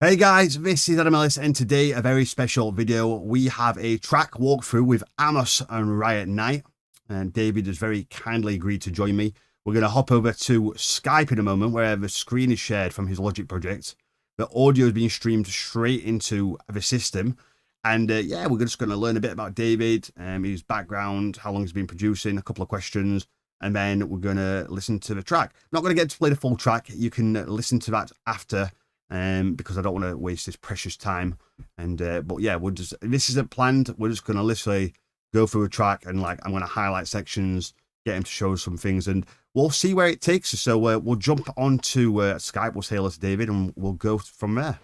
Hey guys, this is Amos, and today a very special video. We have a track walkthrough with Amos and Riot Night, and David has very kindly agreed to join me. We're going to hop over to Skype in a moment, where the screen is shared from his Logic project. The audio is being streamed straight into the system, and yeah, we're just going to learn a bit about David, his background, how long he's been producing, a couple of questions, and then we're going to listen to the track. I'm not going to get to play the full track. You can listen to that after. Because I don't want to waste this precious time. And but yeah, this isn't planned. We're just gonna literally go through a track and I'm gonna highlight sections, get him to show us some things, and we'll see where it takes us. So we'll jump onto Skype. We'll say hello to David, and we'll go from there.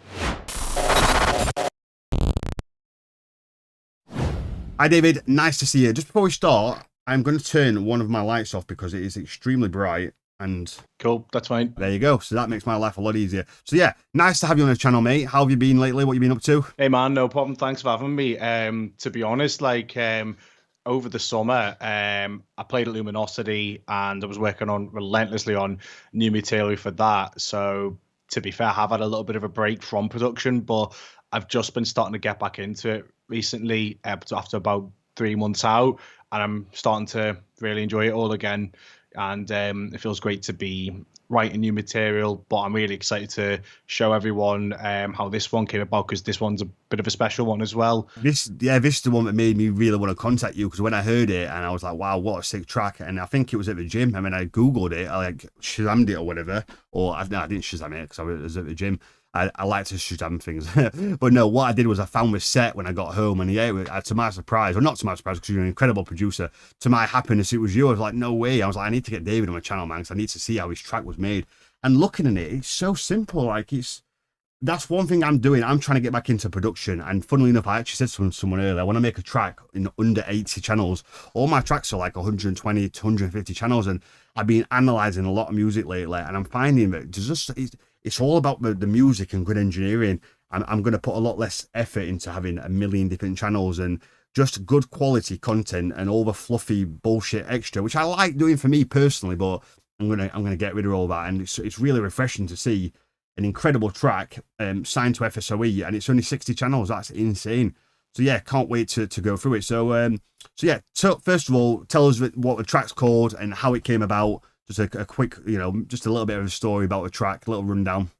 Hi David, nice to see you. Just before we start, I'm going to turn one of my lights off because it is extremely bright. And cool, that's fine. There you go. So that makes my life a lot easier. So yeah, nice to have you on the channel, mate. How have you been lately? What have you been up to? Hey man, no problem. Thanks for having me. To be honest, over the summer, I played at Luminosity and I was working on relentlessly on new material for that. So to be fair, I have had a little bit of a break from production, but I've just been starting to get back into it recently, after about 3 months out, and I'm starting to really enjoy it all again. And it feels great to be writing new material, but I'm really excited to show everyone how this one came about, because this one's a bit of a special one as well. This is the one that made me really want to contact you, because when I heard it and I was like, wow, what a sick track. And I think it was at the gym. I mean, I Googled it, I Shazammed it or whatever, or I didn't Shazam it because I was at the gym. I like to Shazam things. But no, what I did was I found this set when I got home, and yeah, to my surprise, or not to my surprise, because you're an incredible producer, to my happiness, it was you. I was like, no way. I was like, I need to get David on my channel, man, because I need to see how his track was made. And looking at it, it's so simple. That's one thing I'm doing. I'm trying to get back into production. And funnily enough, I actually said to someone earlier, I want to make a track in under 80 channels. All my tracks are like 120 to 150 channels. And I've been analysing a lot of music lately. And I'm finding that it's all about the music and good engineering. I'm going to put a lot less effort into having a million different channels and just good quality content, and all the fluffy bullshit extra, which I like doing for me personally, but I'm gonna get rid of all that. And it's really refreshing to see an incredible track signed to FSOE, and it's only 60 channels. That's insane. So yeah, can't wait to go through it. So yeah, so first of all, tell us what the track's called and how it came about. Just a quick, just a little bit of a story about the track, a little rundown.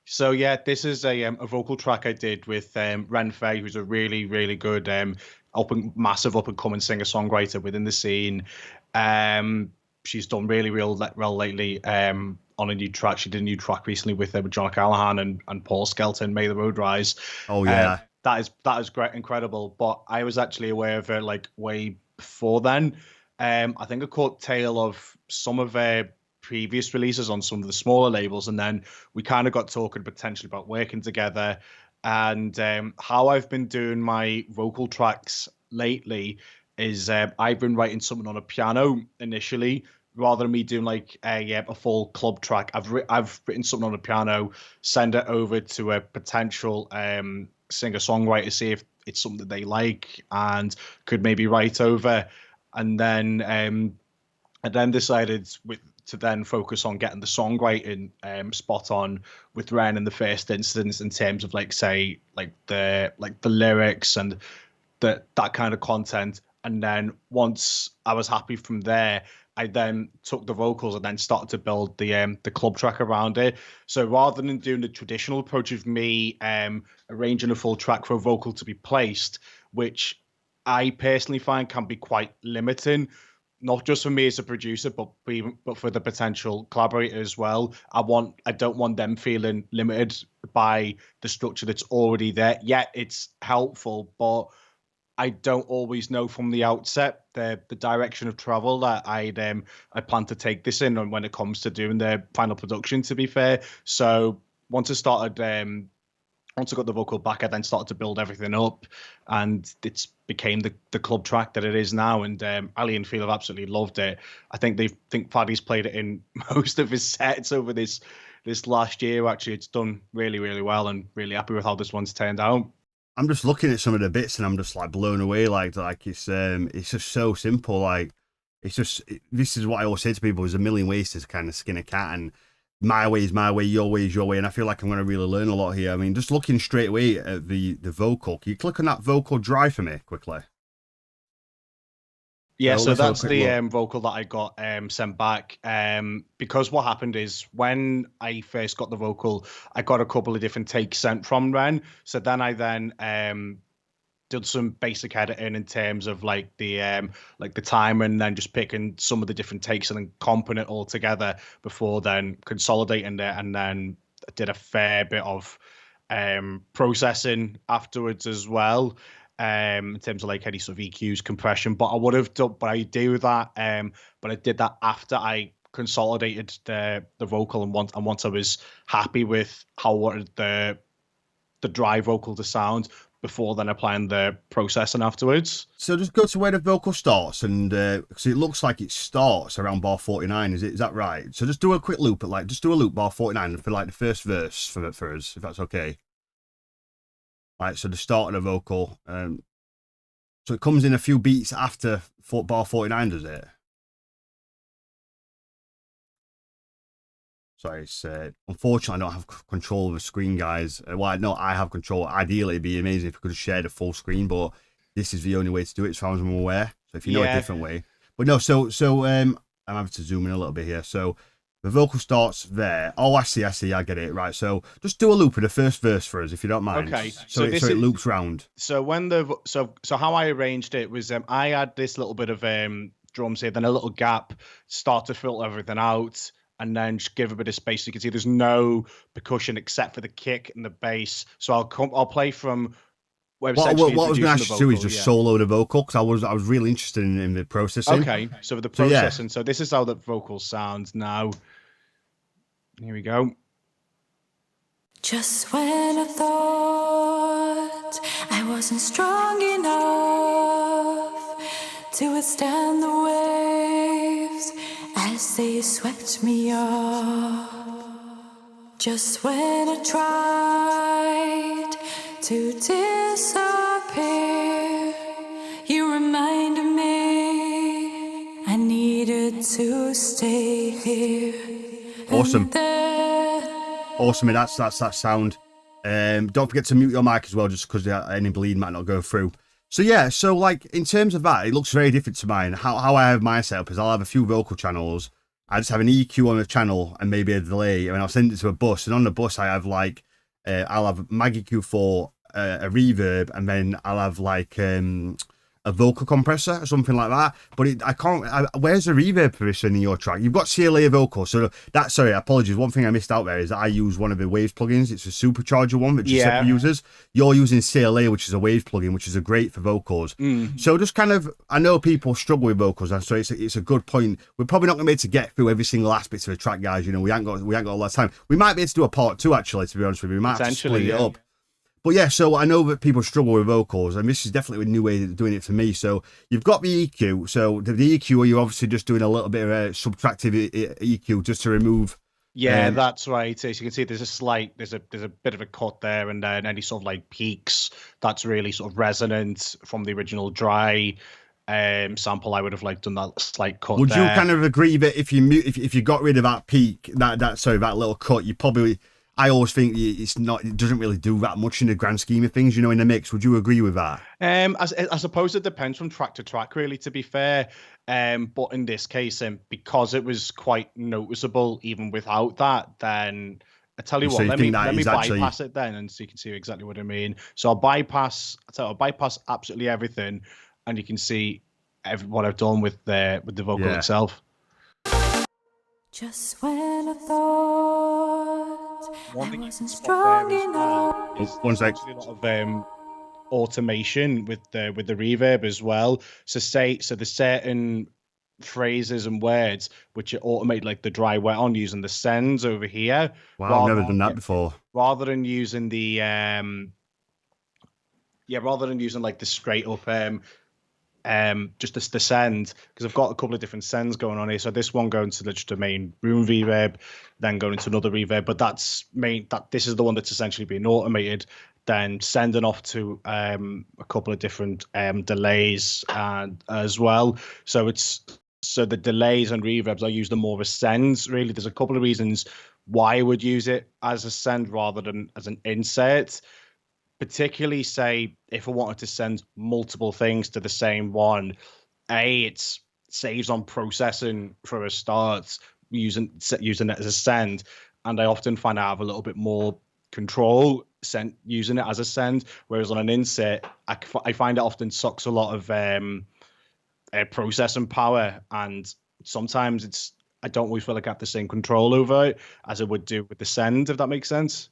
So yeah, this is a vocal track I did with Ren Fei, who's a really, really good massive up and coming singer songwriter within the scene. She's done really real well lately on a new track. She did a new track recently with John Callahan and Paul Skelton, May the Road Rise. Oh yeah, that is great, incredible. But I was actually aware of her like way before then. I think I caught tail of some of her previous releases on some of the smaller labels, and then we kind of got talking potentially about working together. And how I've been doing my vocal tracks lately is I've been writing something on a piano initially, rather than me doing like a full club track. I've written something on a piano, send it over to a potential singer songwriter, see if it's something that they like and could maybe write over, and then decided to then focus on getting the songwriting spot on with Ren in the first instance, in terms of say the lyrics and that kind of content. And then once I was happy from there, I then took the vocals and then started to build the club track around it. So rather than doing the traditional approach of me arranging a full track for a vocal to be placed, which I personally find can be quite limiting, not just for me as a producer, but for the potential collaborator as well. I don't want them feeling limited by the structure that's already there. Yet it's helpful, but I don't always know from the outset the direction of travel that I plan to take this in, and when it comes to doing the final production, to be fair. So once I got the vocal back, I then started to build everything up, and it's became the club track that it is now. And Ali and Phil have absolutely loved it. I think Paddy's played it in most of his sets over this last year. Actually, it's done really, really well, and really happy with how this one's turned out. I'm just looking at some of the bits and I'm just blown away. It's just so simple. This is what I always say to people: there's a million ways to kind of skin a cat, and my way is my way, your way is your way, and I feel like I'm going to really learn a lot here. I mean, just looking straight away at the vocal, can you click on that vocal dry for me quickly? Yeah, so that's the vocal that I got sent back. Because what happened is when I first got the vocal, I got a couple of different takes sent from Ren. So then I did some basic editing in terms of like the timer, and then just picking some of the different takes and then comping it all together before then consolidating it, and then did a fair bit of processing afterwards as well. In terms of like any sort of EQs, compression, but I do that. But I did that after I consolidated the vocal, and once I was happy with how I wanted the dry vocal to sound, before then applying the processing afterwards. So just go to where the vocal starts, and because it looks like it starts around bar 49, is that right? So just do a quick loop at just do a loop bar 49 for like the first verse for us, if that's okay. Right, so the start of the vocal, so it comes in a few beats after bar 49, does it? Sorry, it's unfortunately I don't have control of the screen, guys. Well, no, I have control. Ideally, it'd be amazing if we could have shared a full screen, but this is the only way to do it, as far as I'm aware. So if you know a different way, but no, so I'm having to zoom in a little bit here. So the vocal starts there. Oh, I see, I get it. Right, so just do a loop of the first verse for us, if you don't mind. Okay. So it loops round. So when so how I arranged it was I had this little bit of drums here, then a little gap, start to filter everything out, and then just give a bit of space. You can see there's no percussion except for the kick and the bass. So I'll play from where what I was going to ask you to do is just solo the vocal, because I was really interested in the processing. Okay, so the processing. So this is how the vocal sounds now. Here we go. Just when I thought I wasn't strong enough to withstand the waves as they swept me off. Just when I tried to disappear, you reminded me I needed to stay here. Awesome. Awesome, that's that sound. Don't forget to mute your mic as well, just because any bleed might not go through. So yeah, so like in terms of that, it looks very different to mine. How I have my setup is I'll have a few vocal channels. I just have an EQ on the channel and maybe a delay, and I'll send it to a bus. And on the bus, I have like I'll have mag EQ for a reverb, and then I'll have like a vocal compressor or something like that. But I can't. Where's the reverb position in your track? You've got CLA vocal, so that. Sorry, apologies. One thing I missed out there is that I use one of the Waves plugins. It's a supercharger one that Giuseppe uses. You're using CLA, which is a Waves plugin, which is a great for vocals. So just kind of, I know people struggle with vocals, and so it's a good point. We're probably not going to be able to get through every single aspect of the track, guys. You know, we ain't got a lot of time. We might be able to do a part 2, actually. To be honest with you, we might have to split it up. But yeah, so I know that people struggle with vocals, and this is definitely a new way of doing it for me. So you've got the EQ. So the EQ, are you obviously just doing a little bit of a subtractive EQ just to remove? Yeah, that's right. As you can see, there's a bit of a cut there, and then any sort of like peaks that's really sort of resonant from the original dry sample. I would have like done that slight cut. Would you kind of agree that if you got rid of that peak, that little cut, you probably, I always think it doesn't really do that much in the grand scheme of things, you know, in the mix. Would you agree with that? I suppose it depends from track to track, really, to be fair. But in this case, because it was quite noticeable even without that, then I tell you what, let me bypass it then, and so you can see exactly what I mean. So I'll bypass absolutely everything, and you can see what I've done with the vocal itself. Just when I thought I wasn't strong enough. One sec. A lot of automation with the reverb as well. So there's certain phrases and words which are automated, like the dry wet on, using the sends over here. Wow, I've never done that before. Rather than using the like the straight up just the send, because I've got a couple of different sends going on here. So this one going to just the main room reverb, then going into another reverb, but this is the one that's essentially being automated, then sending off to a couple of different delays as well. So the delays and reverbs, I use them more as sends, really. There's a couple of reasons why I would use it as a send rather than as an insert. Particularly, say, if I wanted to send multiple things to the same one, it saves on processing for a start, using it as a send, and I often find I have a little bit more control using it as a send, whereas on an insert, I find it often sucks a lot of processing power, and sometimes I don't always feel like I have the same control over it as I would do with the send, if that makes sense.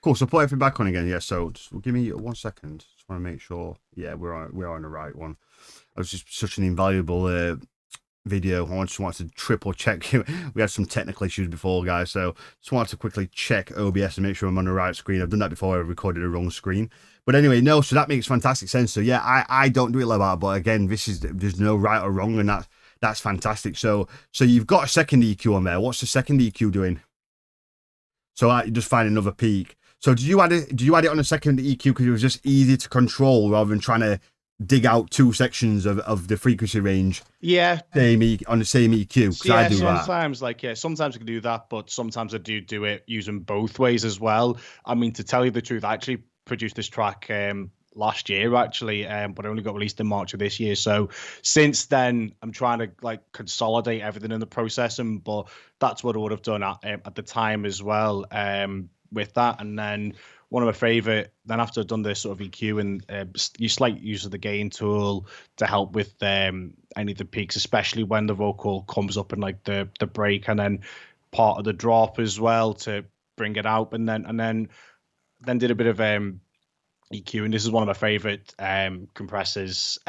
Cool. So put everything back on again. Yeah. So just give me 1 second. Just want to make sure. Yeah, we're on the right one. It was just such an invaluable video. I just wanted to triple check. We had some technical issues before, guys. So just wanted to quickly check OBS and make sure I'm on the right screen. I've done that before. I recorded the wrong screen. But anyway, no. So that makes fantastic sense. So yeah, I don't do it like that. But again, there's no right or wrong, and that's fantastic. So you've got a second EQ on there. What's the second EQ doing? So you just find another peak. So did you add it on a second EQ because it was just easy to control rather than trying to dig out two sections of the frequency range? Yeah. On the same EQ. Yeah, I do sometimes sometimes I can do that, but sometimes I do it using both ways as well. I mean, to tell you the truth, I actually produced this track last year actually, but it only got released in March of this year. So since then, I'm trying to like consolidate everything in the processing, but that's what I would have done at the time as well. With that, and then one of my favorite, then after I've done this sort of EQ and you slight use of the gain tool to help with any of the peaks, especially when the vocal comes up in like the break, and then part of the drop as well to bring it out, and then did a bit of EQ, and this is one of my favorite compressors.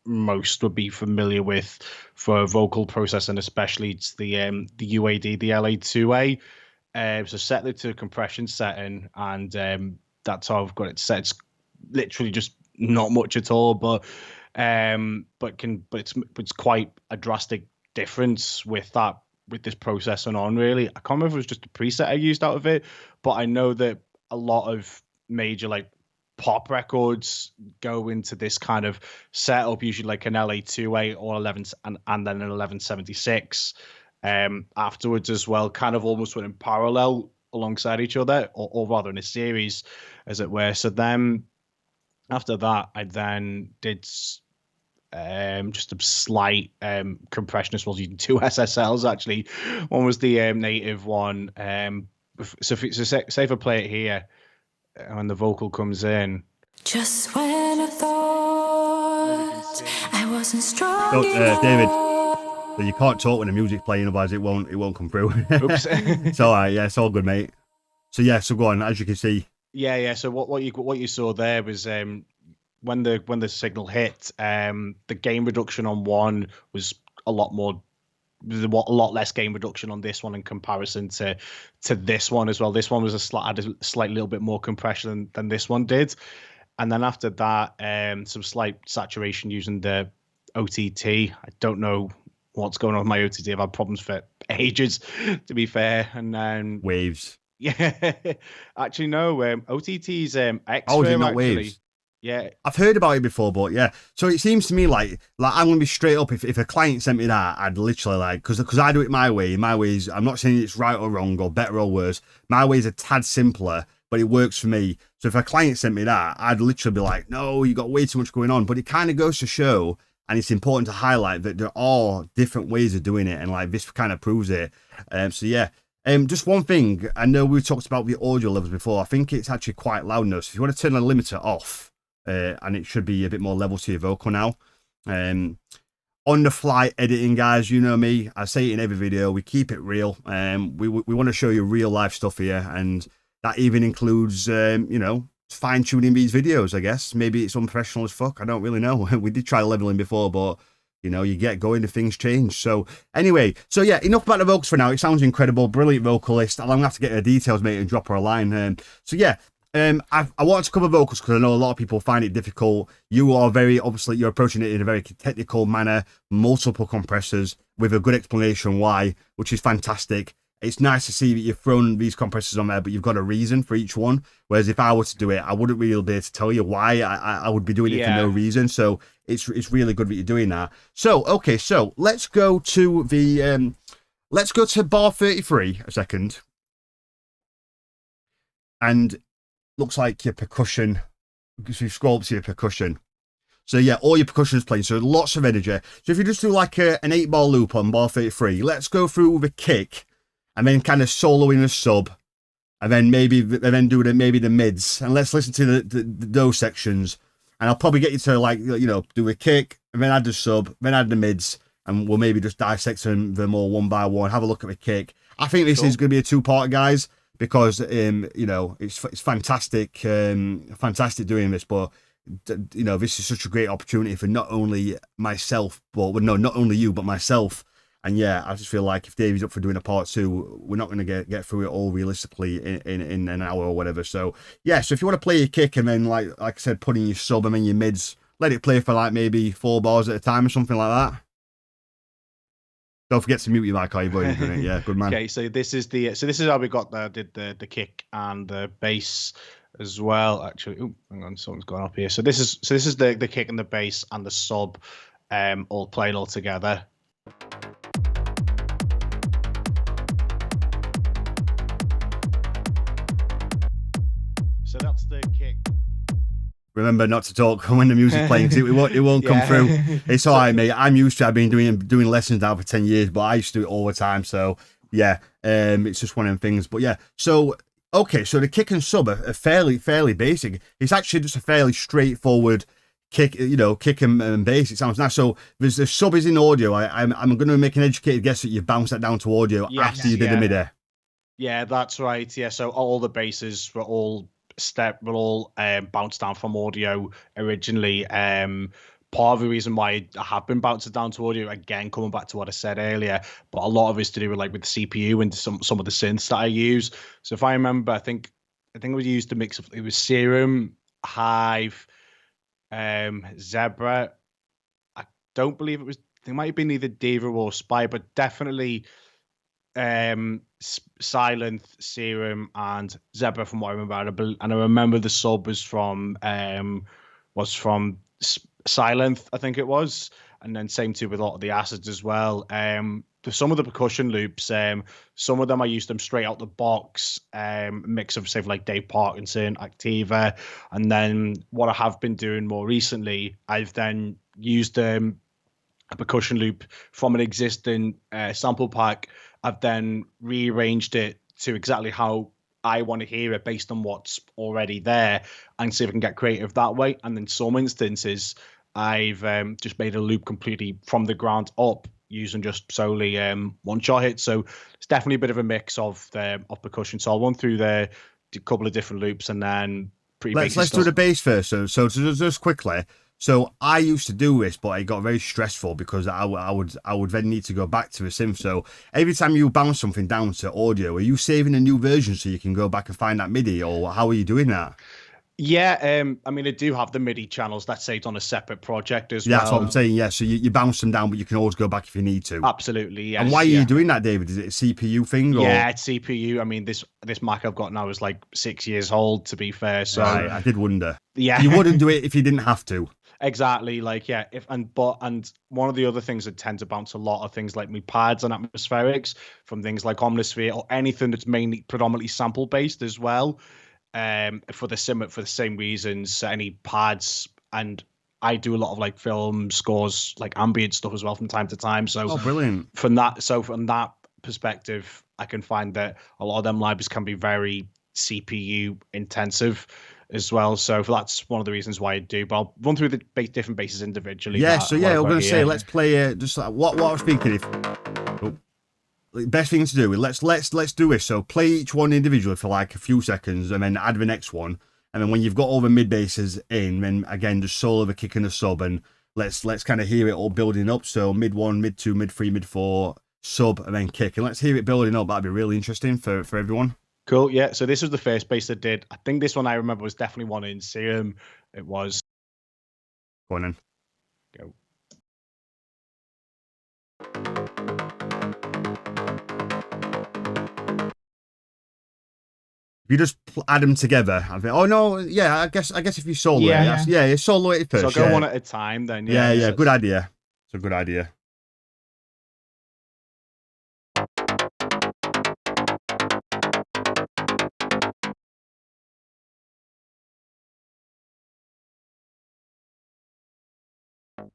Most would be familiar with for vocal processing, especially it's the UAD, the LA2A. So set it to a compression setting, and that's how I've got it set. It's literally just not much at all, but it's quite a drastic difference with this processing on. Really, I can't remember if it was just a preset I used out of it, but I know that a lot of major like pop records go into this kind of setup, usually like an LA2A or 11 and then an 1176. Afterwards as well, kind of almost went in parallel alongside each other, or rather in a series, as it were. So then after that, I then did just a slight compressionist, was using two SSLs actually. One was the native one. So say if I play it here, when the vocal comes in. Just when I thought I wasn't strong enough. David. So you can't talk when the music's playing, otherwise it won't come through. Oops. It's all right, yeah, it's all good, mate. So yeah, so go on. As you can see. Yeah. So what you saw there was when the signal hit, the gain reduction on one was a lot less gain reduction on this one in comparison to this one as well. This one was had a slight little bit more compression than this one did, and then after that, some slight saturation using the OTT. I don't know what's going on with my OTT. I've had problems for ages, to be fair. And then waves. Yeah, actually no. OTT's X. Oh, is it not waves? Yeah, I've heard about it before, but yeah. So it seems to me like I'm gonna be straight up. If a client sent me that, I'd literally like because I do it my way. My way is, I'm not saying it's right or wrong or better or worse. My way is a tad simpler, but it works for me. So if a client sent me that, I'd literally be like, no, you got way too much going on. But it kind of goes to show. And it's important to highlight that there are different ways of doing it, and like this kind of proves it. So yeah, just one thing. I know we talked about the audio levels before. I think it's actually quite loud now. So if you want to turn the limiter off, and it should be a bit more level to your vocal now. On the fly editing, guys, you know me. I say it in every video. We keep it real. We want to show you real life stuff here, and that even includes fine tuning these videos, I guess. Maybe it's unprofessional as fuck. I don't really know. We did try leveling before, but you get going and things change. So anyway, so yeah, enough about the vocals for now. It sounds incredible, brilliant vocalist. I'm gonna have to get her details, mate, and drop her a line. So yeah, I wanted to cover vocals because I know a lot of people find it difficult. You are you're approaching it in a very technical manner, multiple compressors with a good explanation why, which is fantastic. It's nice to see that you've thrown these compressors on there, but you've got a reason for each one. Whereas if I were to do it, I wouldn't really be able to tell you why I would be doing it for no reason. So it's really good that you're doing that. So, okay, so let's go to the, let's go to bar 33 a second. and looks like your percussion. Because we scroll up to your percussion. So yeah, all your percussion is playing, so lots of energy. So if you just do like an 8-bar loop on bar 33, let's go through the kick, and then kind of solo in a sub, and then do maybe the mids, and let's listen to those sections. And I'll probably get you to like, you know, do a kick, and then add the sub, then add the mids, and we'll maybe just dissect them all one by one. Have a look at the kick. I think this is going to be a 2-part, guys, because you know, it's fantastic, fantastic doing this, but you know, this is such a great opportunity for not only myself, but well, no, not only you, but myself. And yeah, I just feel like if Davey's up for doing a part 2, we're not going to get through it all realistically in an hour or whatever. So yeah, so if you want to play your kick and then like I said, put in your sub and then your mids, let it play for like maybe 4 bars at a time or something like that. Don't forget to mute your mic, you've already done it. Yeah, good man. Okay, so this is how we got did the kick and the bass as well. Actually, oh, hang on, something's gone up here. So this is the kick and the bass and the sub, all played all together. So that's the kick. Remember not to talk when the music's playing because it won't come through. It's all right, mate. I'm used to. I've been doing lessons now for 10 years, but I used to do it all the time. So yeah, it's just one of them things. But yeah, so okay, so the kick and sub are fairly basic. It's actually just a fairly straightforward kick, you know, kick and bass. It sounds nice. So the sub is in audio. I'm going to make an educated guess that you've bounced that down to audio after you did the midi. Yeah, that's right. Yeah, so all the basses were all bounced down from audio originally. Part of the reason why I have been bounced down to audio, again, coming back to what I said earlier, but a lot of it's to do with like with the CPU and some of the synths that I use. So if I remember, I think we used a mix of, it was Serum, Hive, Zebra. I don't believe it might have been either Diva or Spy, but definitely Silent, Serum, and Zebra from what I remember. And I remember the sub was from Silent, I think it was, and then same too with a lot of the acids as well. Some of the percussion loops, some of them I used them straight out the box, mix of say like Dave Parkinson, Activa, and then what I have been doing more recently, I've then used a percussion loop from an existing sample pack. I've then rearranged it to exactly how I want to hear it based on what's already there and see if I can get creative that way. And in some instances, I've just made a loop completely from the ground up using just solely one-shot hits. So it's definitely a bit of a mix of percussion. So I'll run through a couple of different loops and then let's do the bass first. So just quickly. So I used to do this, but it got very stressful because I would then need to go back to the synth. So every time you bounce something down to audio, are you saving a new version so you can go back and find that MIDI, or how are you doing that? Yeah, I mean, I do have the MIDI channels that's saved on a separate project as well. That's what I'm saying, yeah. So you bounce them down, but you can always go back if you need to. Absolutely, yes. And why are you doing that, David? Is it a CPU thing? Or? Yeah, it's CPU. I mean, this Mac I've got now is like 6 years old, to be fair. So right, I did wonder. Yeah. You wouldn't do it if you didn't have to. Exactly, like yeah. And one of the other things that tend to bounce a lot of things like my pads and atmospherics from things like Omnisphere or anything that's predominantly sample based as well. For the same reasons, any pads, and I do a lot of like film scores, like ambient stuff as well from time to time. So brilliant. From that perspective, I can find that a lot of them libraries can be very CPU intensive as well. So that's one of the reasons why I do. But I'll run through the different bases individually. Yeah. So yeah, I'm going to say let's play just like what I was thinking. Best thing to do, let's do this. So play each one individually for like a few seconds and then add the next one. And then when you've got all the mid basses in, then again just solo the kick and the sub, and let's kind of hear it all building up. So mid 1, mid 2, mid 3, mid 4, sub, and then kick. And let's hear it building up. That'd be really interesting for everyone. Cool, yeah. So this was the first bass I did. I think this one I remember was definitely one in Serum. It was. Go on then. Go. If you just add them together, I think. Oh no, yeah. I guess if you solo it, solo it first. So go one at a time, then. Yeah. Good idea. It's a good idea. So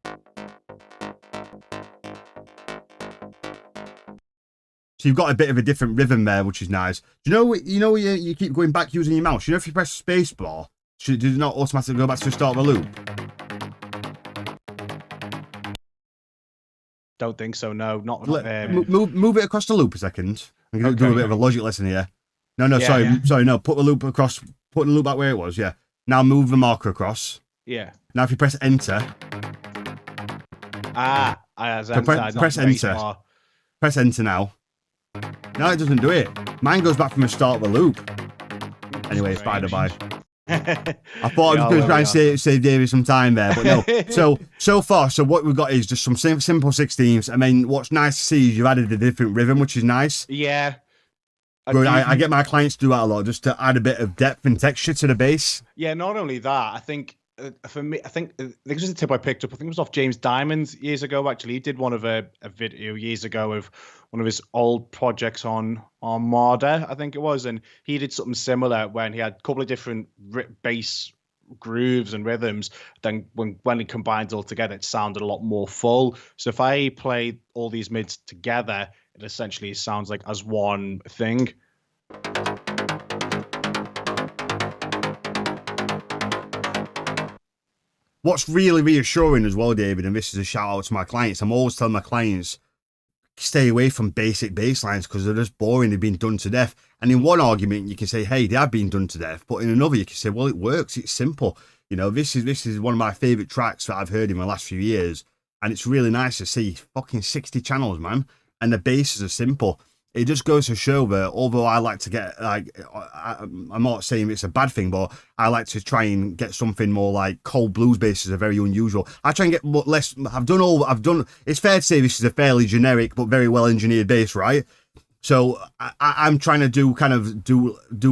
you've got a bit of a different rhythm there, which is nice. Do you know you keep going back using your mouse? You know, if you press space bar, does it not automatically go back to the start of the loop? Don't think so. No, not. Move it across the loop a second. I'm going to do a bit of a logic lesson here. No, sorry, no. Put the loop across. Put the loop back where it was. Yeah. Now move the marker across. Yeah. Now if you press enter. Press enter. Press enter now. No, it doesn't do it. Mine goes back from the start of the loop. Anyway, it's by the by. I thought I was going to try and save David some time there, but no. So far, what we've got is just some simple 16ths. I mean, what's nice to see is you've added a different rhythm, which is nice. Yeah. I get my clients to do that a lot, just to add a bit of depth and texture to the bass. Yeah, not only that, I think for me, I think this is a tip I picked up. I think it was off James Diamond years ago. Actually, he did one of a video years ago of one of his old projects on Armada, I think it was, and he did something similar when he had a couple of different bass grooves and rhythms. Then when he combined it all together, it sounded a lot more full. So if I play all these mids together, it essentially sounds like as one thing. What's really reassuring as well, David, and this is a shout out to my clients, I'm always telling my clients, stay away from basic bass lines because they're just boring, they've been done to death. And in one argument, you can say, hey, they have been done to death. But in another, you can say, well, it works, it's simple. You know, this is one of my favourite tracks that I've heard in the last few years. And it's really nice to see fucking 60 channels, man. And the basses are simple. It just goes to show that although I like to get, like, I'm not saying it's a bad thing, but I like to try and get something more like cold blues basses are very unusual. I try and get less, it's fair to say this is a fairly generic but very well engineered bass, right? So I'm trying to do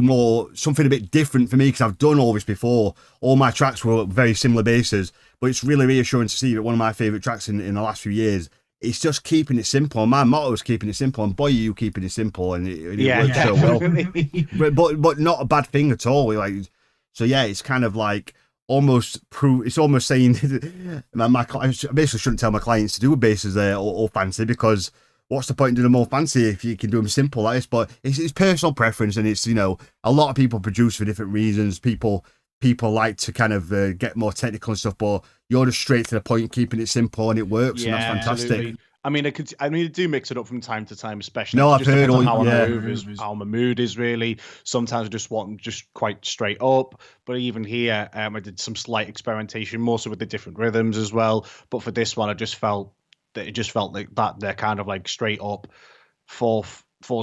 more, something a bit different for me because I've done all this before. All my tracks were very similar basses, but it's really reassuring to see that one of my favourite tracks in the last few years, it's just keeping it simple. My motto is keeping it simple, and boy, are you keeping it simple, and it works so well. But not a bad thing at all. Like, so yeah, it's kind of like it's almost saying I basically shouldn't tell my clients to do basses there or fancy, because what's the point in doing them all fancy if you can do them simple like this? But it's personal preference, and it's, you know, a lot of people produce for different reasons. People like to kind of get more technical and stuff, but you're just straight to the point, keeping it simple, and it works, and that's fantastic. Absolutely. I mean, I do mix it up from time to time, especially. No, I've heard all. How my mood is really. Sometimes I just want just quite straight up, but even here, I did some slight experimentation, more so with the different rhythms as well. But for this one, I just felt that like that they're kind of like straight up, four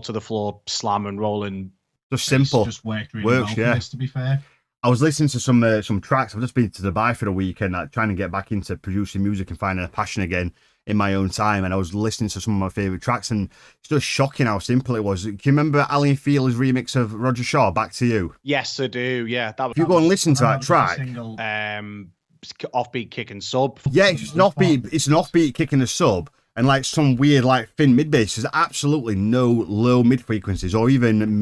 to the floor, slam and rolling. Just simple. Just worked really well for this, to be fair. I was listening to some tracks. I've just been to Dubai for the weekend, trying to get back into producing music and finding a passion again in my own time. And I was listening to some of my favourite tracks, and it's just shocking how simple it was. Do you remember Ali and Field's remix of Roger Shaw, Back to You? Yes, I do. Yeah. If you go and listen to that track, offbeat kick and sub. Yeah, it's an offbeat kick and a sub, and like some weird like thin mid bass. There's absolutely no low mid frequencies or even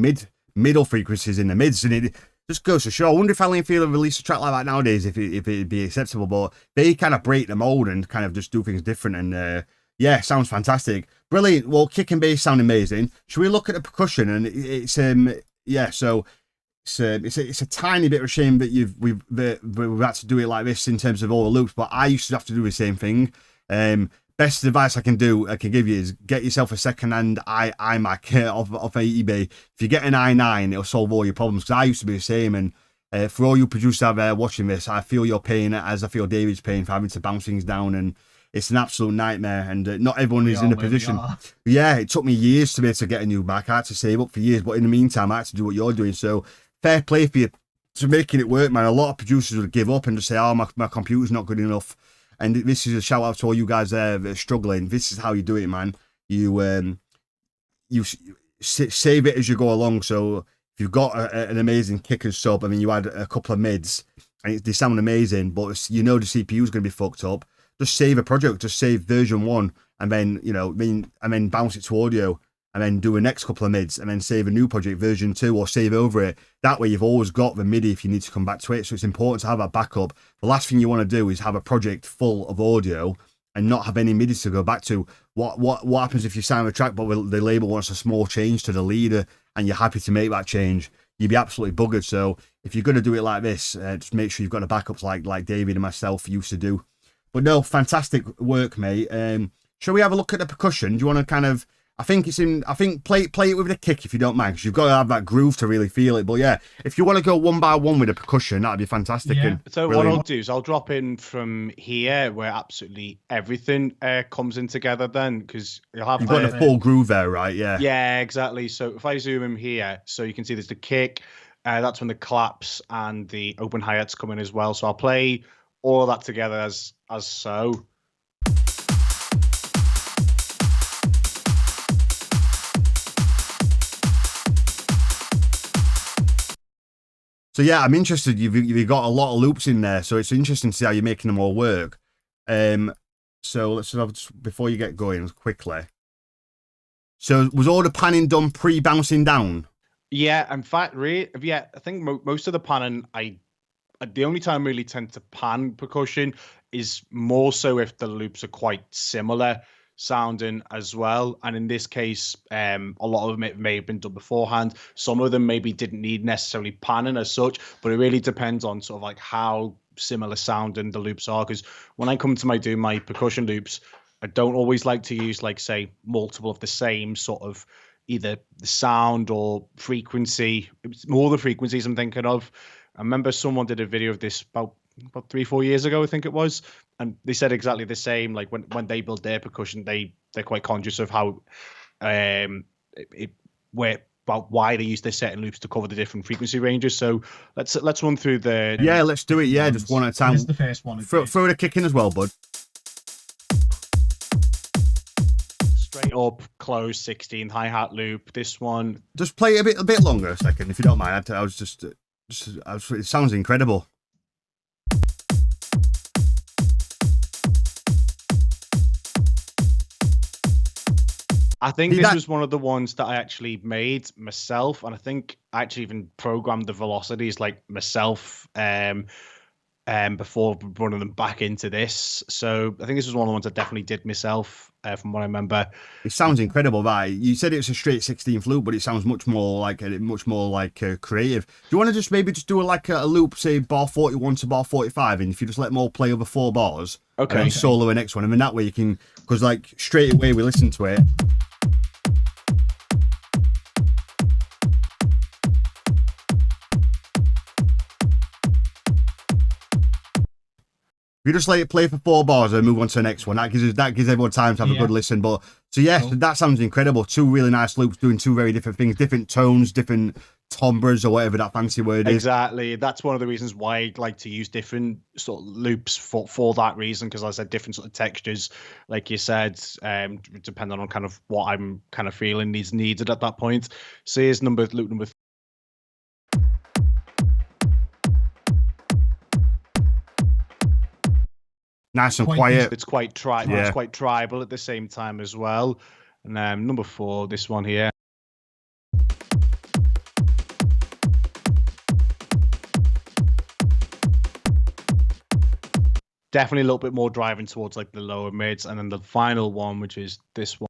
middle frequencies in the mids, and it just goes to show. I wonder if Ali and Field have released a track like that nowadays, if it'd be acceptable. But they kind of break the mold and kind of just do things different, and yeah, sounds fantastic, brilliant. Well, kick and bass sound amazing. Should we look at the percussion? And it's yeah, so it's a tiny bit of a shame that we've had to do it like this in terms of all the loops, but I used to have to do the same thing. Best advice I can give you is get yourself a second-hand iMac off eBay. If you get an i9, it'll solve all your problems, because I used to be the same. And for all you producers out there watching this, I feel your pain as I feel David's pain for having to bounce things down, and it's an absolute nightmare, and not everyone is in a position. Yeah, it took me years to be able to get a new Mac. I had to save up for years, but in the meantime, I had to do what you're doing. So fair play for you to making it work, man. A lot of producers would give up and just say, oh, my computer's not good enough. And this is a shout out to all you guys there that are struggling. This is how you do it, man. You save it as you go along. So if you've got an amazing kick and sub, I mean, you add a couple of mids and they sound amazing, but you know the CPU is going to be fucked up. Just save a project, just save version 1, and then, you know, and then bounce it to audio. and then do a next couple of mids and then save a new project version 2 or save over it. That way you've always got the MIDI if you need to come back to it. So it's important to have that backup. The last thing you want to do is have a project full of audio and not have any MIDI to go back to. What happens if you sign a track but the label wants a small change to the leader and you're happy to make that change? You'd be absolutely buggered. So if you're going to do it like this, just make sure you've got the backups like David and myself used to do. But no, fantastic work, mate. Shall we have a look at the percussion? Do you want to kind of... I think play it with the kick if you don't mind, because you've got to have that groove to really feel it. But yeah, if you want to go one by one with the percussion, that'd be fantastic. Yeah. And So brilliant. what I'll do is I'll drop in from here where absolutely everything comes in together then, because you'll have You've got the full groove there, right? Yeah. Yeah, exactly. So if I zoom in here, so you can see there's the kick, that's when the claps and the open hi-hats come in as well. So I'll play all of that together as so. So yeah, I'm interested. You've got a lot of loops in there, so it's interesting to see how you're making them all work. So let's have, before you get going quickly. So was all the panning done pre-bouncing down? Yeah, in fact, I think most of the panning, the only time I really tend to pan percussion is more so if the loops are quite similar sounding as well. And in this case, a lot of them may have been done beforehand. Some of them maybe didn't need necessarily panning as such, but it really depends on sort of like how similar sounding the loops are. Because when I come to do my percussion loops, I don't always like to use, like, say, multiple of the same sort of either the sound or frequency. It's more the frequencies I'm thinking of. I remember someone did a video of this about 3-4 years ago, I think it was, and they said exactly the same. Like when they build their percussion, they're quite conscious of how why they use their certain loops to cover the different frequency ranges. So let's run through the let's do it. Yeah, just one at a time. This is the first one. Throw the kick in as well, bud. straight up close 16th hi-hat loop. This one, Just play it a bit longer a second, if you don't mind. I was just it sounds incredible. I think this was one of the ones that I actually made myself, and I think I actually even programmed the velocities like myself before running them back into this. So I think this was one of the ones I definitely did myself, from what I remember. It sounds incredible, right? You said it was a straight 16th loop, but it sounds much more like creative. Do you want to just maybe just do a loop, say bar 41 to bar 45, and if you just let them all play over 4 bars, Okay. and then solo the next one, and then that way you can, because like straight away we listen to it. If you just let it play for 4 bars and move on to the next one, that gives everyone time to have a good listen. But so yeah, Cool. that sounds incredible. 2 really nice loops doing 2 very different things, different tones, different timbres or whatever that fancy word is. Exactly. That's one of the reasons why I like to use different sort of loops for that reason, because I said different sort of textures, like you said, depending on kind of what I'm kind of feeling needed at that point. So here's loop number. Nice and Quite quiet. It's quite tribal. Yeah. It's quite tribal at the same time as well. And number 4, this one here. Definitely a little bit more driving towards like the lower mids, and then the final one, which is this one.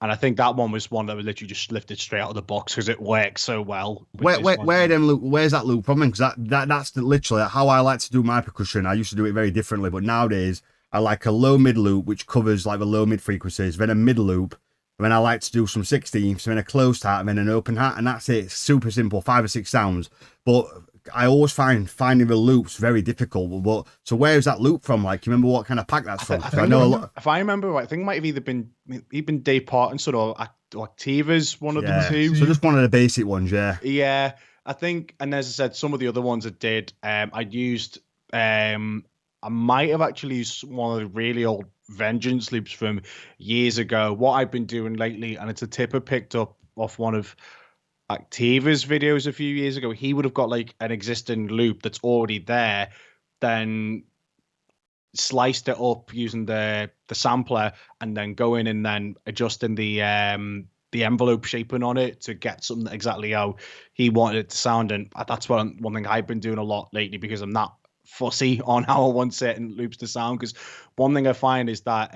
And I think that one was one that was literally just lifted straight out of the box because it works so well. Where's that loop from? Because that's literally how I like to do my percussion. I used to do it very differently, but nowadays I like a low mid loop which covers like the low mid frequencies, then a mid loop, and then I like to do some 16ths, then a closed hat, and then an open hat, and that's it. It's super simple, 5 or 6 sounds. But I always find finding the loops very difficult. But so where is that loop from? Like, you remember what kind of pack that's from? I know a lot. If I remember right, I think it might have either been Dave Parton sort of Activa's one of the two. So just one of the basic ones, yeah. Yeah, I think, and as I said, some of the other ones I did, I used, I might have actually used one of the really old Vengeance loops from years ago. What I've been doing lately, and it's a tip I picked up off one of Activa's videos a few years ago. He would have got like an existing loop that's already there. Then sliced it up using the sampler, and then going and then adjusting the envelope shaping on it to get something exactly how he wanted it to sound. And that's one thing I've been doing a lot lately, because I'm not fussy on how I want certain loops to sound. Because one thing I find is that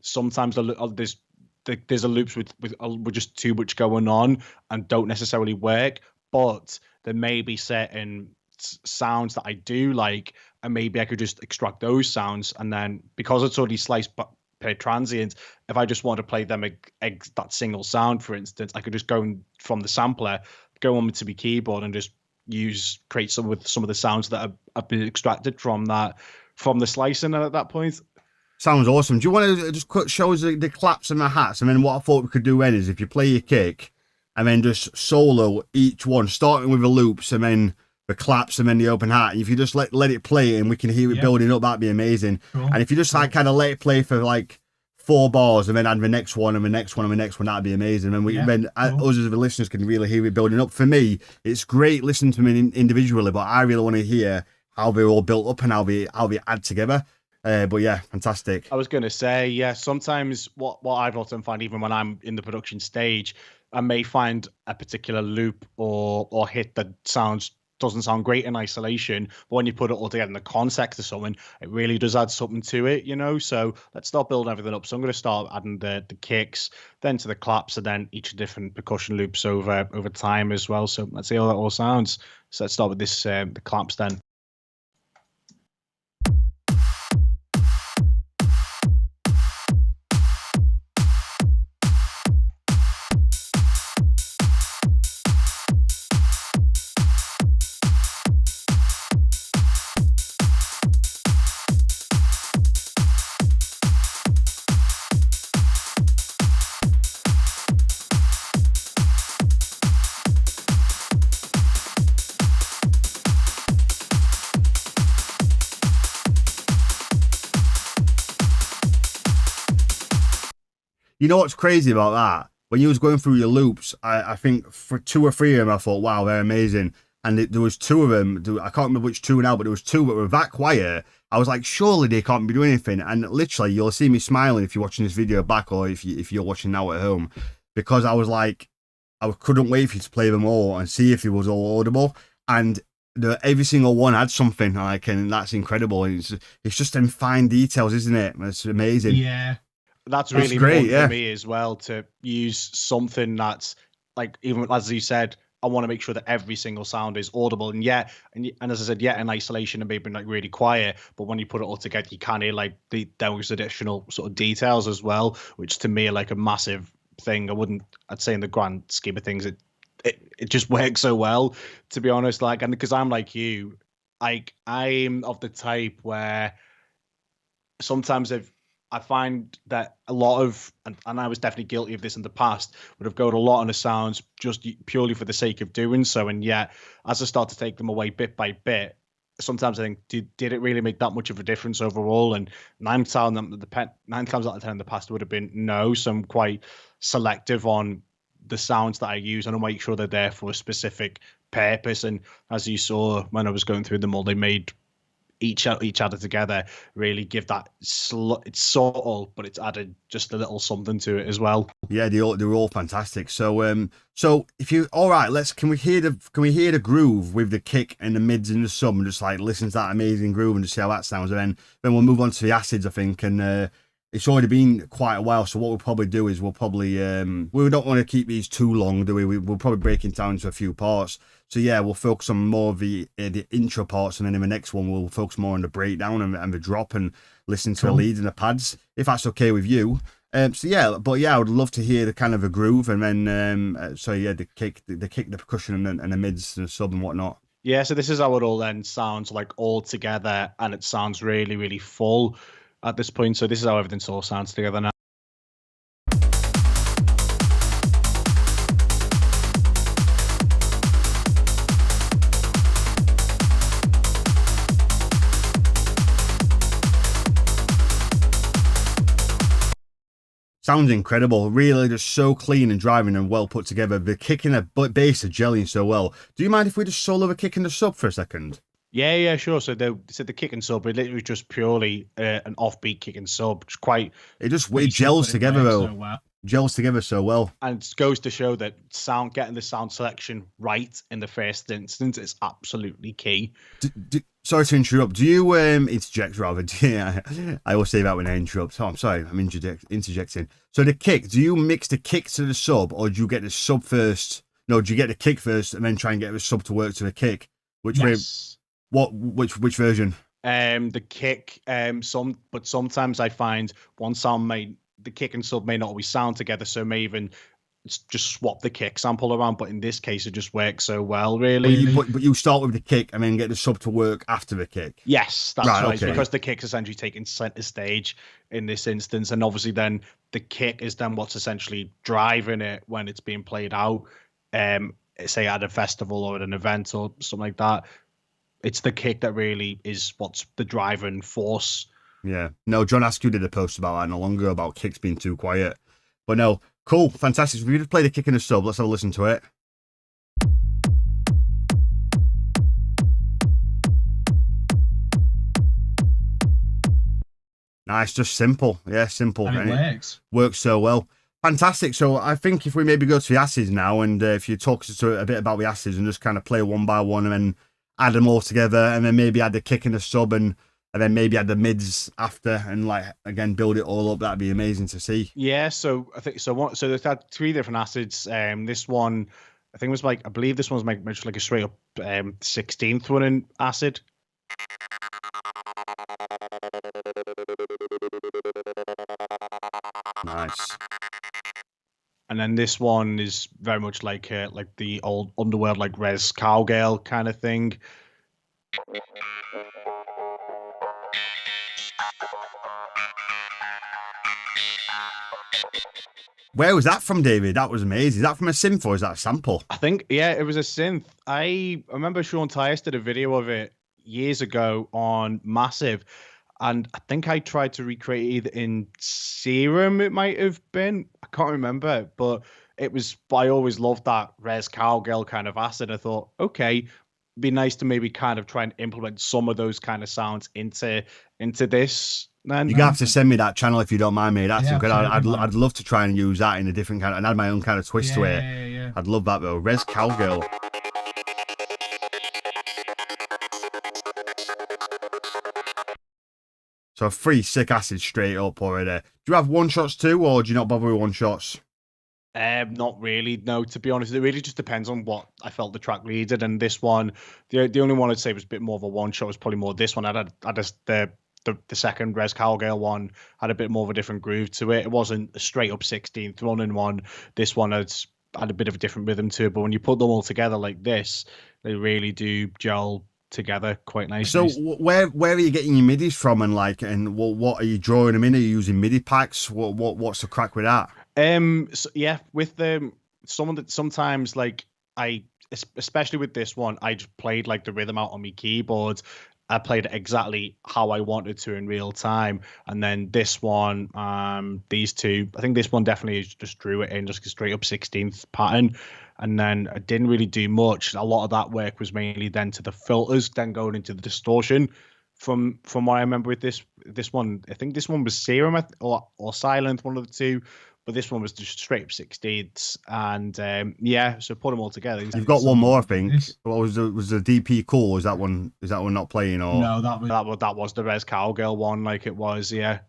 sometimes there's a loops with just too much going on and don't necessarily work, but there may be certain sounds that I do like, and maybe I could just extract those sounds, and then because it's already sliced per transient, if I just want to play them that single sound, for instance, I could just go from the sampler, go on to my keyboard, and just create some of the sounds that have been extracted from the slicing at that point. Sounds awesome. Do you want to just show us the claps and the hats? And then what I thought we could do then is if you play your kick and then just solo each one, starting with the loops and then the claps and then the open hat. And if you just let it play and we can hear it building up, that'd be amazing. Cool. And if you just like kind of let it play for like 4 bars and then add the next one and the next one and the next one, that'd be amazing. And us as the listeners can really hear it building up. For me, it's great listening to them individually, but I really want to hear how they're all built up and how they add together. But yeah, fantastic. I was going to say, yeah, sometimes what I've often find, even when I'm in the production stage, I may find a particular loop or hit that doesn't sound great in isolation, but when you put it all together in the context of something, it really does add something to it, you know? So let's start building everything up. So I'm going to start adding the kicks, then to the claps, and then each different percussion loops over time as well. So let's see how that all sounds. So let's start with this, the claps then. You know what's crazy about that? When you was going through your loops, I think for 2 or 3 of them, I thought, wow, they're amazing. And there was 2 of them, I can't remember which 2 now, but there was 2 that were that quiet. I was like, surely they can't be doing anything. And literally, you'll see me smiling if you're watching this video back or if you're watching now at home. Because I was like, I couldn't wait for you to play them all and see if it was all audible. And every single one had something, like, and that's incredible. And it's just them fine details, isn't it? It's amazing. Yeah. That's really great, important for me as well, to use something that's like, even as you said, I want to make sure that every single sound is audible. And as I said, in isolation and maybe like really quiet, but when you put it all together, you can hear like those additional sort of details as well, which to me are like a massive thing. I'd say in the grand scheme of things, it just works so well, to be honest. Like, and because I'm like you, like I'm of the type where sometimes I find that a lot of, and I was definitely guilty of this in the past, would have gone a lot on the sounds just purely for the sake of doing so. And yet, as I start to take them away bit by bit, sometimes I think, did it really make that much of a difference overall? And 9 times out of 10 in the past would have been no. So I'm quite selective on the sounds that I use, and I make sure they're there for a specific purpose. And as you saw when I was going through them all, they made each added together really give that it's subtle, but it's added just a little something to it as well. Yeah, they're all fantastic. So so if you all right, can we hear the groove with the kick and the mids and the sub, and just like listen to that amazing groove and just see how that sounds, and then we'll move on to the acids, I think. And it's already been quite a while, so what we'll probably do is we'll probably we don't want to keep these too long, do we? We'll probably break it down into a few parts. So yeah, we'll focus on more of the intro parts, and then in the next one we'll focus more on the breakdown and the drop, and listen to the leads and the pads, if that's okay with you. So yeah, but yeah, I would love to hear the kind of a groove, and then so yeah, the kick, the percussion, and the mids and the sub and whatnot. Yeah, so this is how it all then sounds like all together, and it sounds really, really full at this point. So this is how everything all sounds together now. Sounds incredible, really, just so clean and driving and well put together. The kick and the bass are gelling so well. Do you mind if we just solo the kick and the sub for a second? Yeah, sure. So the kick and sub, it was just purely an offbeat kick and sub. It's quite, It just it Basic, gels but it together works though. so well. Gels together so well. and it goes to show that getting the sound selection right in the first instance is absolutely key. Sorry to interrupt. Do you interject rather? Yeah, I always say that when I interrupt. Oh, I'm sorry. I'm interjecting. So the kick. Do you mix the kick to the sub, or do you get the sub first? No, do you get the kick first and then try and get the sub to work to the kick? Which way? Yes. Which version? The kick, but sometimes I find the kick and sub may not always sound together, so may even just swap the kick sample around. But in this case, it just works so well, really. But you start with the kick and then get the sub to work after the kick. Yes, that's right. Okay. Because the kick's essentially taking center stage in this instance, and obviously then the kick is then what's essentially driving it when it's being played out. Say at a festival or at an event or something like that. It's the kick that really is what's the driving force. Yeah. No, John Askew did a post about that not long ago about kicks being too quiet. But no, cool, fantastic. So if you just play the kick and the sub, let's have a listen to it. Nice, just simple. Yeah, simple. And it works. Works so well. Fantastic. So I think if we maybe go to the acids now, and if you talk us a bit about the acids and just kind of play one by one and then add them all together, and then maybe add the kick and the sub, and then maybe add the mids after, and like again build it all up. That'd be amazing to see. Yeah, so I think so. So there's had 3 different acids. This one, I think was I believe this one's just like a straight up 16th running acid. Nice. And then this one is very much like the old Underworld, like Res Cowgirl kind of thing. Where was that from, David? That was amazing. Is that from a synth or is that a sample? I think, yeah, it was a synth. I remember Sean Tyas did a video of it years ago on Massive, and I think I tried to recreate it either in Serum, it might have been. I can't remember, but it was, I always loved that Res Cowgirl kind of acid. I thought, okay, it'd be nice to maybe kind of try and implement some of those kind of sounds into this. You're gonna have to send me that channel if you don't mind, mate. That's Yeah, good. absolutely, I'd love to try and use that in a different kind of, and add my own kind of twist to it. Yeah. I'd love that though. Res Cowgirl. So 3 sick acids straight up already. Do you have one shots too, or do you not bother with one shots? Not really, no, to be honest. It really just depends on what I felt the track needed. And this one, the only one I'd say was a bit more of a one shot was probably more this one. The second Res Cowgirl one had a bit more of a different groove to it. It wasn't a straight up 16th running one. This one had a bit of a different rhythm to it. But when you put them all together like this, they really do gel together quite nicely. So where are you getting your midis from, and what are you drawing them in? Are you using MIDI packs? What's the crack with that? So yeah, with someone that sometimes especially with this one, I just played like the rhythm out on my keyboard. I played it exactly how I wanted to in real time. And then this one, these two, I think this one definitely just drew it in just a straight up 16th pattern. And then I didn't really do much. A lot of that work was mainly then to the filters, then going into the distortion. From what I remember with this one, I think this one was Serum or Silent, one of the two. But this one was just straight up 16ths, and so put them all together. You've got one more, I think. What was the DP Cool? Is that one not playing, or No, that was the Res Cowgirl one, like it was, yeah.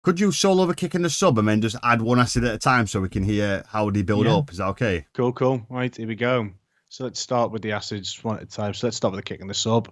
Could you solo the kick and the sub and then just add one acid at a time so we can hear how they build up? Is that okay? Cool. Right, here we go. So let's start with the acids one at a time. So let's start with the kick and the sub.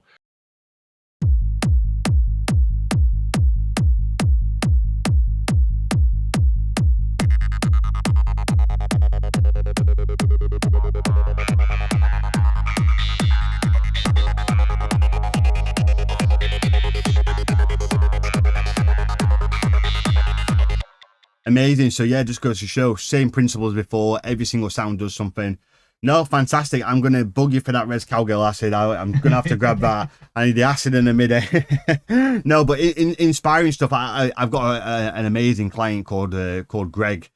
Amazing. So yeah, just goes to show, same principle as before. Every single sound does something. No, fantastic. I'm going to bug you for that Res Cowgirl acid. I'm going to have to grab that. I need the acid in the mid. No, but inspiring stuff. I've got an amazing client called Greg.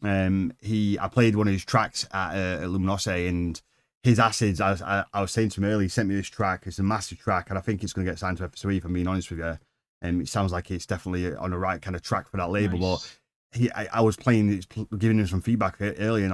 I played one of his tracks at Luminosity, and his acids, I was saying to him earlier, he sent me this track. It's a massive track, and I think it's going to get signed to FSOE, if I'm being honest with you. And it sounds like it's definitely on the right kind of track for that label. Nice. But I was giving him some feedback earlier, and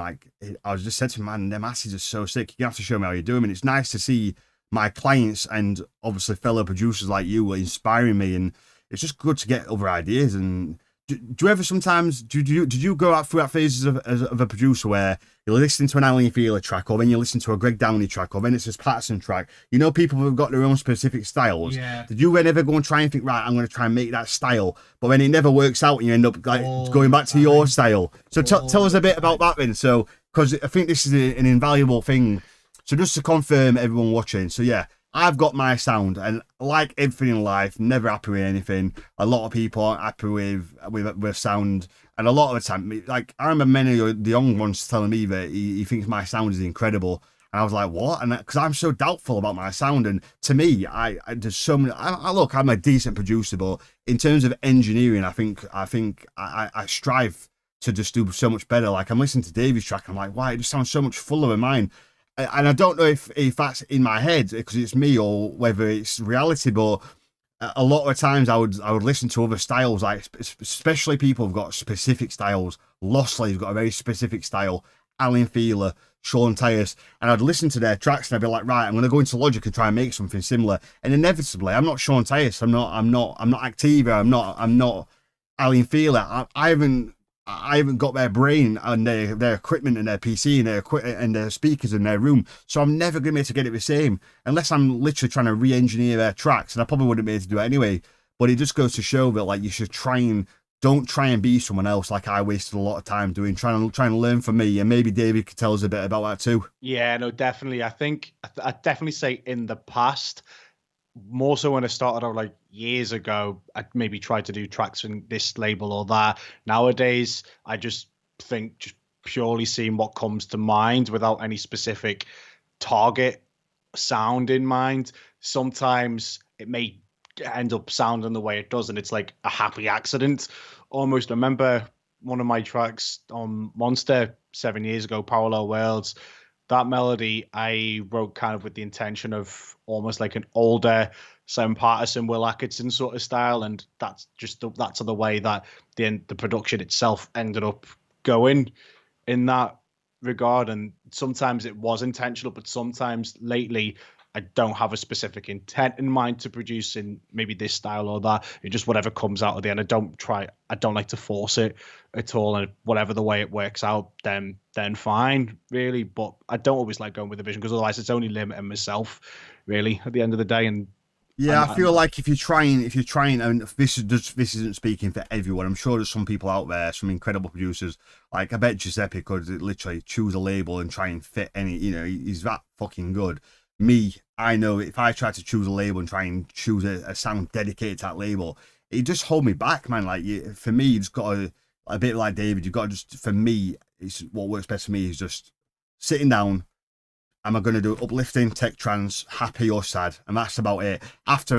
I was just said to him, man, them acids are so sick. You have to show me how you do them. And it's nice to see my clients and obviously fellow producers like you inspiring me, and it's just good to get other ideas. And do you ever sometimes did you go out through that phases of a producer where you're listening to an Alan Feeler track, or then you listen to a Greg Downey track, or then it's a Patterson track? You know, people have got their own specific styles. Yeah. Did you ever go and try and think, right, I'm going to try and make that style, but then it never works out and you end up going back to your style? So tell us a bit about that then. So, because I think this is an invaluable thing. So just to confirm everyone watching, so yeah, I've got my sound, and like everything in life, never happy with anything. A lot of people aren't happy with sound, and a lot of the time, like I remember many of the young ones telling me that he thinks my sound is incredible, and I was like, what? And because I'm so doubtful about my sound, and to me, there's so many. Look, I'm a decent producer, but in terms of engineering, I think I strive to just do so much better. Like I'm listening to Davey's track, I'm like, wow, it just sounds so much fuller than mine. And I don't know if that's in my head because it's me or whether it's reality, but a lot of times I would listen to other styles, like especially people who've got specific styles. Lossley's got a very specific style. Alan Feeler, Sean Tyas, and I'd listen to their tracks and I'd be like, right, I'm going to go into Logic and try and make something similar. And inevitably, I'm not Sean Tyas, I'm not Activa, I'm not Alan Feeler. I haven't got their brain and their equipment and their PC and their speakers in their room, so I'm never going to be able to get it the same unless I'm literally trying to re-engineer their tracks, and I probably wouldn't be able to do it anyway. But it just goes to show that like you should don't try and be someone else like I wasted a lot of time doing, trying to learn from me. And maybe David could tell us a bit about that too. Yeah, no, definitely. I think I'd definitely say in the past, more so when I started out like years ago, I maybe tried to do tracks in this label or that. Nowadays, I just think just purely seeing what comes to mind without any specific target sound in mind. Sometimes it may end up sounding the way it does, and it's like a happy accident almost. I remember one of my tracks on Monster 7 years ago, Parallel Worlds. That melody I wrote kind of with the intention of almost like an older Sam Patterson, Will Atkinson sort of style, and that's the way that the production itself ended up going in that regard. And sometimes it was intentional, but sometimes lately I don't have a specific intent in mind to produce in maybe this style or that. It just whatever comes out of the end. I don't like to force it at all, and whatever the way it works out, then fine, really. But I don't always like going with the vision, because otherwise it's only limiting myself, really, at the end of the day. And yeah, I feel like if you're trying, and this isn't speaking for everyone. I'm sure there's some people out there, some incredible producers. Like I bet Giuseppe could literally choose a label and try and fit any. You know, he's that fucking good. Me, I know if I try to choose a label and try and choose a sound dedicated to that label, it just hold me back, man. Like for me, you just got a bit like David. You've got to just, for me, it's what works best for me is just sitting down. Am I going to do uplifting, tech trance, happy or sad? And that's about it. After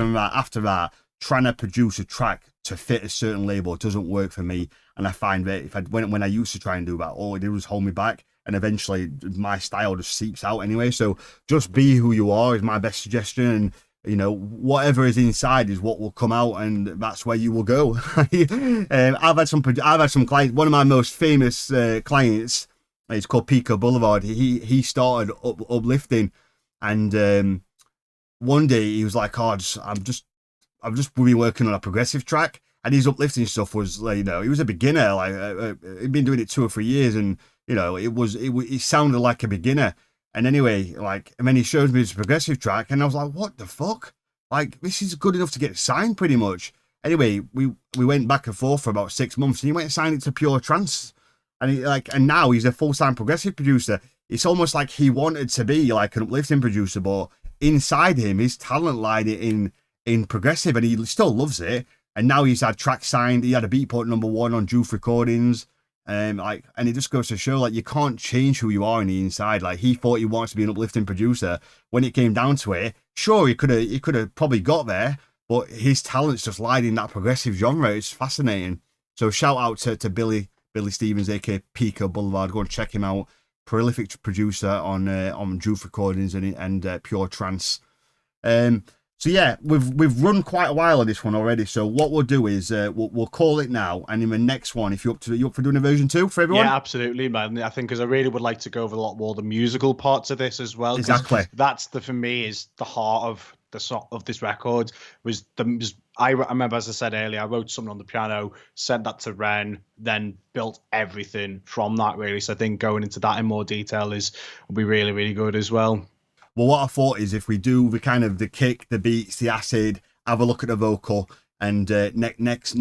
that, trying to produce a track to fit a certain label doesn't work for me. And I find that when I used to try and do that, all it did was hold me back. And eventually my style just seeps out anyway. So just be who you are is my best suggestion. And, you know, whatever is inside is what will come out, and that's where you will go. I've had some clients. One of my most famous clients, it's called Pico Boulevard. He started uplifting, and one day he was like, "Oh, I've just been working on a progressive track." And his uplifting stuff was, like, you know, he was a beginner. Like he'd been doing it 2 or 3 years, and you know, it sounded like a beginner. And anyway, like, and then he showed me this progressive track, and I was like, what the fuck? Like, this is good enough to get signed, pretty much. Anyway, we went back and forth for about 6 months, and he went and signed it to Pure Trance, and now he's a full-time progressive producer. It's almost like he wanted to be like an uplifting producer, but inside him, his talent lied in progressive, and he still loves it. And now he's had tracks signed. He had a Beatport #1 on Juice Recordings. Like, and it just goes to show, like, you can't change who you are on the inside. Like, he thought he wants to be an uplifting producer. When it came down to it, sure, he could have probably got there, but his talents just lied in that progressive genre. It's fascinating. So shout out to Billy Stevens, aka Pico Boulevard. Go and check him out. Prolific producer on Juice Recordings and Pure Trance. So yeah, we've run quite a while on this one already. So what we'll do is we'll call it now, and in the next one, if you up for doing a version 2 for everyone? Yeah, absolutely, man. I think because I really would like to go over a lot more the musical parts of this as well. Exactly. That's for me is the heart of the song of this record. I remember, as I said earlier, I wrote something on the piano, sent that to Ren, then built everything from that really. So I think going into that in more detail will be really, really good as well. Well, what I thought is if we do the kick, the beats, the acid, have a look at the vocal, and next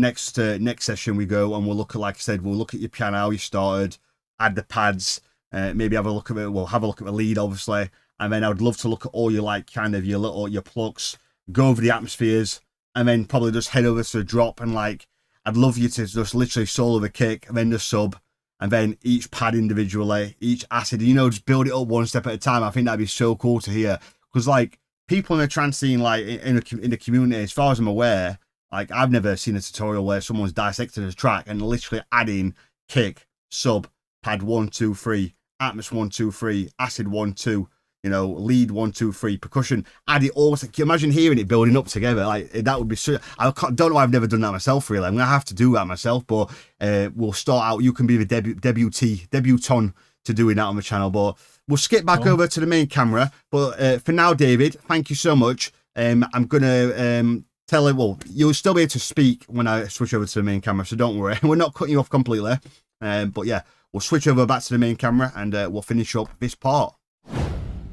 session we go and we'll look at, like I said, we'll look at your piano, how you started, add the pads, maybe have a look at it. We'll have a look at the lead, obviously, and then I would love to look at all your your plucks, go over the atmospheres, and then probably just head over to the drop and I'd love you to just literally solo the kick and then the sub. And then each pad individually, each acid, just build it up one step at a time. I think that'd be so cool to hear. Because, people in the trance scene, in the community, as far as I'm aware, I've never seen a tutorial where someone's dissected a track and literally adding kick, sub, pad 1, 2, 3, atmos 1, 2, 3, acid 1, 2, lead 1, 2, 3, percussion, add it all. Can you imagine hearing it building up together? That would be so. Don't know why I've never done that myself, really. I'm gonna have to do that myself, but we'll start out. You can be the debutant to doing that on the channel, but we'll skip back over to the main camera. But for now, David, thank you so much. I'm gonna tell him. Well, you'll still be able to speak when I switch over to the main camera, so don't worry. We're not cutting you off completely. But yeah, we'll switch over back to the main camera and we'll finish up this part.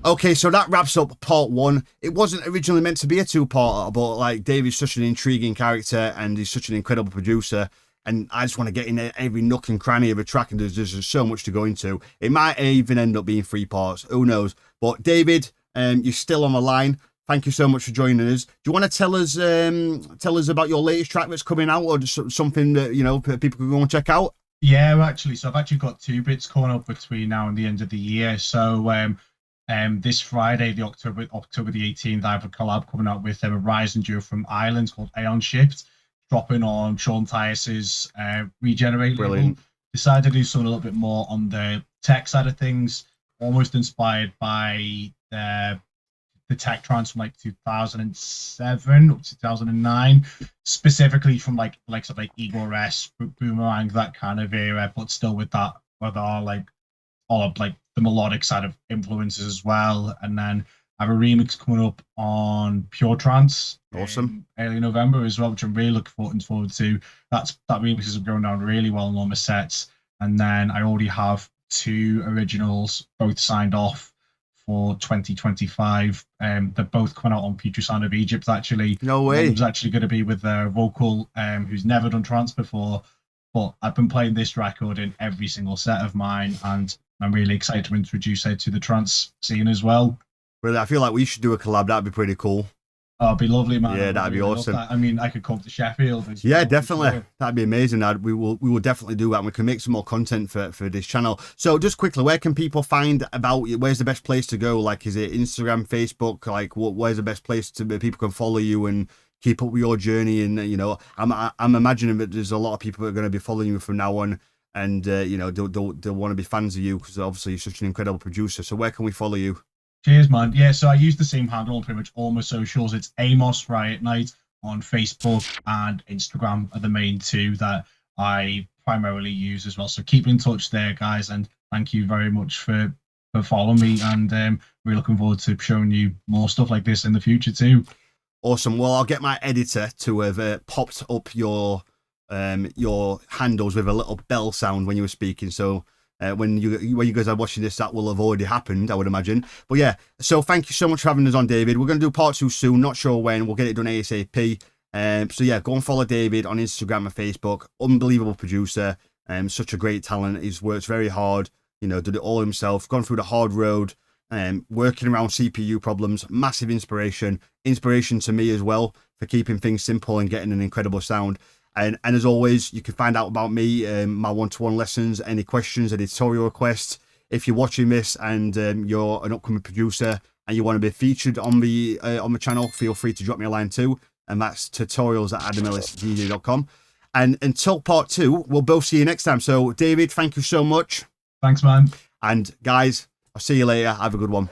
Okay, so that wraps up part 1. It wasn't originally meant to be a 2-parter, but David's such an intriguing character and he's such an incredible producer. And I just want to get in every nook and cranny of a track, and there's just so much to go into. It might even end up being 3 parts, who knows? But David, you're still on the line. Thank you so much for joining us. Do you want to tell us about your latest track that's coming out, or just something that people can go and check out? Yeah, actually, so I've actually got 2 bits coming up between now and the end of the year. So this Friday, the October the 18th, I have a collab coming out with a rising duo from Ireland called Aeon Shift, dropping on Sean Tyus's Regenerate label. Decided to do something a little bit more on the tech side of things, almost inspired by the tech trance from 2007 or 2009, specifically from likes of Igor S, Boomerang, that kind of era, but still with all of the melodic side of influences as well. And then I have a remix coming up on Pure Trance, awesome, early November as well, which I'm really looking forward to. That remix is going down really well on all my sets. And then I already have 2 originals, both signed off for 2025. They're both coming out on Future Sound of Egypt, actually. No way. It was actually going to be with a vocal who's never done trance before, but I've been playing this record in every single set of mine, and I'm really excited to introduce her to the trance scene as well. Really, I feel like we should do a collab. That'd be pretty cool. Oh, it'd be lovely, man. Yeah, that'd be awesome. I mean, I could come to Sheffield. Yeah, definitely. That'd be amazing. We will definitely do that. And we can make some more content for this channel. So just quickly, where can people find about you? Where's the best place to go? Is it Instagram, Facebook? Where's the best place to people can follow you and keep up with your journey? And I'm imagining that there's a lot of people that are going to be following you from now on, and they'll want to be fans of you because obviously you're such an incredible producer. So where can we follow you? Cheers, man. Yeah, so I use the same handle on pretty much all my socials. It's Amos Riot Night on Facebook and Instagram are the main 2 that I primarily use as well. So keep in touch there, guys, and thank you very much for following me. And we're looking forward to showing you more stuff like this in the future too. Awesome. Well, I'll get my editor to have popped up your handles with a little bell sound when you were speaking. So when you guys are watching this, that will have already happened, I would imagine. But yeah, so thank you so much for having us on, David. We're going to do part 2 soon, not sure when. We'll get it done ASAP. So yeah, go and follow David on Instagram and Facebook. Unbelievable producer, such a great talent. He's worked very hard, did it all himself, gone through the hard road, working around CPU problems. Massive inspiration to me as well for keeping things simple and getting an incredible sound. And as always, you can find out about me, my one-to-one lessons, any questions, any tutorial requests. If you're watching this and you're an upcoming producer and you want to be featured on the channel, feel free to drop me a line too. And that's tutorials@adamellisdj.com. And until part 2, we'll both see you next time. So, David, thank you so much. Thanks, man. And guys, I'll see you later. Have a good one.